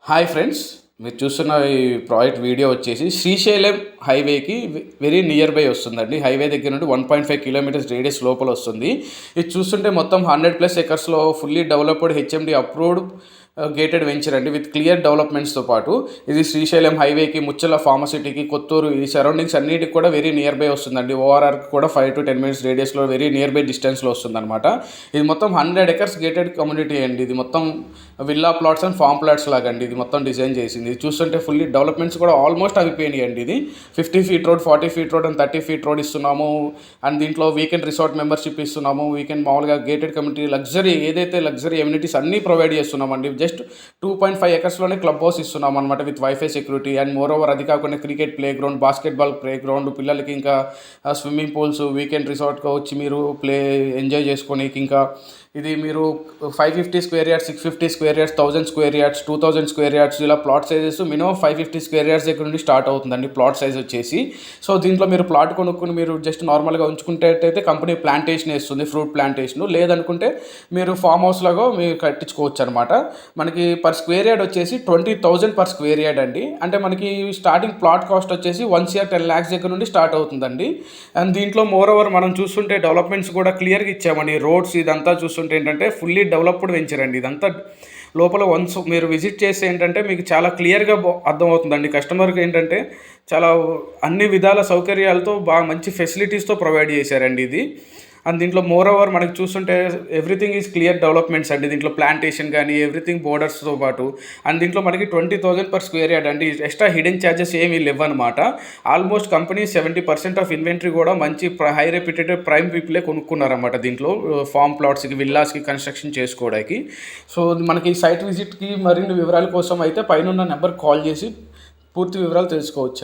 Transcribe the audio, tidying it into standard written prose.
Hi friends, మీరు చూస్తున్న ఈ ప్రాజెక్ట్ వీడియో వచ్చేసి శ్రీశైలం హైవేకి వెరీ నియర్ బై వస్తుందండి. హైవే దగ్గర నుండి 1.5 కిలోమీటర్స్ రేడియస్ లోపల వస్తుంది. ఇది చూస్తుంటే మొత్తం 100+ ఎకర్స్లో fully developed HMD approved gated venture అండి, విత్ క్లియర్ డెవలప్మెంట్స్తో పాటు. ఇది శ్రీశైలం హైవేకి, ముచ్చల ఫార్మసిటీకి, కొత్తూరు, ఈ సరౌండింగ్స్ అన్నిటికి కూడా వెరీ నియర్ బై వస్తుందండి. ఓఆర్ఆర్కి కూడా 5 to 10 minutes రేడియస్లో వెరీ నియర్ బై డిస్టెన్స్లో వస్తుందన్నమాట. ఇది మొత్తం 100 acres గేటెడ్ కమ్యూనిటీ అండి. ఇది మొత్తం villa plots and form plots లాగా అండి. ఇది మొత్తం డిజైన్ చేసింది. ఇది చూస్తుంటే ఫుల్లీ డెవలప్మెంట్స్ కూడా ఆల్మోస్ట్ అయిపోయినాయి అండి. ఇది 50 feet road, 40 feet road and 30 feet road ఇస్తున్నాము. అండ్ దీంట్లో వీకెండ్ రిసార్ట్ మెంబర్షిప్ ఇస్తున్నాము. వీకెండ్ మామూలుగా గేటెడ్ కమ్యూనిటీ లగ్జరీ ఏదైతే లగ్జరీ ఎమ్యూనిటీస్ అన్నీ ప్రొవైడ్ చేస్తున్నామండి. జస్ట్ 2.5 acresలోనే క్లబ్ హౌస్ ఇస్తున్నాం అనమాట, with wifi security. And more over అది కాకుండా cricket play ground, basketball play ground, పిల్లలకి ఇంకా స్విమ్మింగ్ పూల్స్, వీకెండ్ రిసార్ట్కి వచ్చి మీరు ఎంజాయ్ చేసుకోనికి. ఇంకా ఇది మీరు 550 square yards, 650 square yards, 1000 square yards, 2000 square yards ఇలా plot sizes minimum 550 square yards దగ్గర నుండి స్టార్ట్ అవుతుందండి ప్లాట్ సైజ్ వచ్చేసి. సో దీంట్లో మీరు ప్లాట్ కొనుక్కుని మీరు జస్ట్ నార్మల్గా ఉంచుకుంటే కంపెనీ ప్లాంటేషన్ వేస్తుంది, ఫ్రూట్ ప్లాంటేషన్. లేదనుకుంటే మీరు ఫామ్ హౌస్ లాగా మీరు కట్టించుకోవచ్చు అనమాట. మనకి పర్ స్క్వేర్ యార్డ్ వచ్చేసి 20,000 per square yard అండి. అంటే మనకి స్టార్టింగ్ ప్లాట్ కాస్ట్ వచ్చేసి 1 crore 10 lakhs దగ్గర నుండి స్టార్ట్ అవుతుందండి. అండ్ దీంట్లో మోర్ ఓవర్ మనం చూస్తుంటే డెవలప్మెంట్స్ కూడా క్లియర్గా ఇచ్చామండి. రోడ్స్ ఇదంతా చూస్తుంటే ఏంటంటే ఫుల్లీ డెవలప్డ్ వెంచర్ అండి. ఇదంతా లోపల వన్స్ మీరు విజిట్ చేస్తే ఏంటంటే మీకు చాలా క్లియర్గా అర్థమవుతుందండి. కస్టమర్కి ఏంటంటే చాలా అన్ని విధాల సౌకర్యాలతో బాగా మంచి ఫెసిలిటీస్తో ప్రొవైడ్ చేశారండి ఇది. అండ్ దీంట్లో మోర్ ఓవర్ మనకి చూస్తుంటే ఎవ్రీథింగ్ ఈజ్ క్లియర్ డెవలప్మెంట్స్ అండి. దీంట్లో ప్లాంటేషన్ కానీ ఎవ్రీథింగ్ బోర్డర్స్తో పాటు. అండ్ దీంట్లో మనకి 20,000 per square yard అండి. ఎక్స్ట్రా హిడెన్ ఛార్జెస్ ఏమీ లేవన్నమాట. ఆల్మోస్ట్ కంపెనీ 70% ఆఫ్ ఇన్వెంటరీ కూడా మంచి హై రెప్యూటెడ్ ప్రైమ్ పీపులే కొనుక్కున్నారన్నమాట దీంట్లో ఫామ్ ప్లాట్స్కి, విల్లాస్కి కన్స్ట్రక్షన్ చేసుకోవడానికి. సో మనకి సైట్ విజిట్కి మరిన్ని వివరాల కోసం అయితే పైన నెంబర్ కాల్ చేసి పూర్తి వివరాలు తెలుసుకోవచ్చండి.